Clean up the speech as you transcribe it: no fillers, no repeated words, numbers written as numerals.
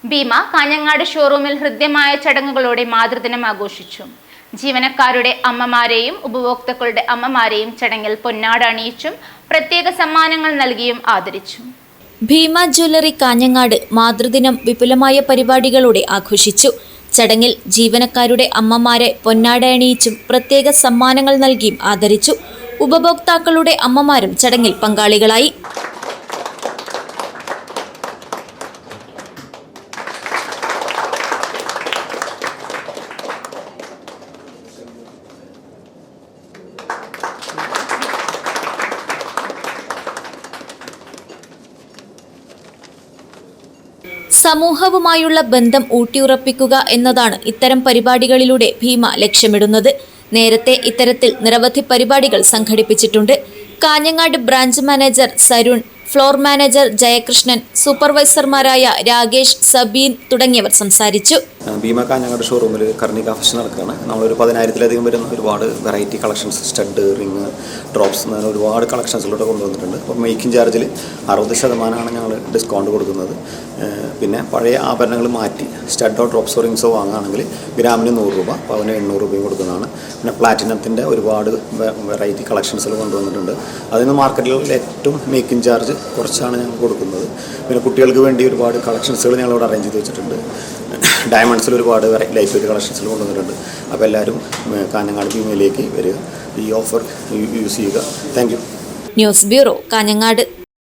ഭീമ കാഞ്ഞങ്ങാട് ഷോറൂമിൽ ഹൃദ്യമായ ചടങ്ങുകളോടെ മാതൃദിനം ആഘോഷിച്ചു. ജീവനക്കാരുടെ അമ്മമാരെയും ഉപഭോക്താക്കളുടെ അമ്മമാരെയും ചടങ്ങിൽ പൊന്നാട അണിയിച്ചും പ്രത്യേക സമ്മാനങ്ങൾ നൽകിയും ആദരിച്ചു. ഭീമ ജ്വല്ലറി കാഞ്ഞങ്ങാട് മാതൃദിനം വിപുലമായ പരിപാടികളോടെ ആഘോഷിച്ചു. ചടങ്ങിൽ ജീവനക്കാരുടെ അമ്മമാരെ പൊന്നാട അണിയിച്ചും പ്രത്യേക സമ്മാനങ്ങൾ നൽകിയും ആദരിച്ചു. ഉപഭോക്താക്കളുടെ അമ്മമാരും ചടങ്ങിൽ പങ്കാളികളായി. സമൂഹവുമായുള്ള ബന്ധം ഊട്ടിയുറപ്പിക്കുക എന്നതാണ് ഇത്തരം പരിപാടികളിലൂടെ ഭീമ ലക്ഷ്യമിടുന്നത്. നേരത്തെ ഇത്തരത്തിൽ നിരവധി പരിപാടികൾ സംഘടിപ്പിച്ചിട്ടുണ്ട്. Kanhangad branch manager Sarun, floor manager Jayakrishnan, സൂപ്പർവൈസർമാരായ രാകേഷ്, സബീൻ തുടങ്ങിയവർ സംസാരിച്ചു. ഭീമ കാഞ്ഞങ്ങാട് ഷോറൂമിൽ കർണിക ഫാഷൻ നടക്കുകയാണ്. നമ്മളൊരു 10,000-ലധികം വരുന്ന ഒരുപാട് variety collections, stud, ring, drops അങ്ങനെ ഒരുപാട് കളക്ഷൻസിലൂടെ കൊണ്ടുവന്നിട്ടുണ്ട്. അപ്പോൾ മേക്കിംഗ് ചാർജിൽ 60% ഞങ്ങൾ ഡിസ്കൗണ്ട് കൊടുക്കുന്നത്. പിന്നെ പഴയ ആഭരണങ്ങൾ മാറ്റി സ്റ്റഡോ ഡ്രോപ്സോ റിങ്സോ വാങ്ങുകയാണെങ്കിൽ ഗ്രാമിന് 100 രൂപ, പവന് 800 രൂപയും കൊടുക്കുന്നതാണ്. പിന്നെ പ്ലാറ്റിനത്തിൻ്റെ ഒരുപാട് വെറൈറ്റി കളക്ഷൻസുകൾ കൊണ്ടുവന്നിട്ടുണ്ട്. അതിന് മാർക്കറ്റിൽ ഏറ്റവും മേക്കിംഗ് ചാർജ് കുറച്ചാണ് ഞങ്ങൾ കൊടുക്കുന്നത്. പിന്നെ കുട്ടികൾക്ക് വേണ്ടി ഒരുപാട് കളക്ഷൻസുകൾ ഞങ്ങളിവിടെ അറേഞ്ച് ചെയ്ത് വെച്ചിട്ടുണ്ട്. ഡയമണ്ട്സിൽ ഒരുപാട് ലൈറ്റ് വെയിറ്റ് കളക്ഷൻസുകൾ കൊണ്ടുവന്നിട്ടുണ്ട്. അപ്പോൾ എല്ലാവരും കാഞ്ഞങ്ങാട് ഭീമയിലേക്ക് വരിക, ഈ ഓഫർ യൂസ് ചെയ്യുക. Thank you. News bureau, Kanhangad.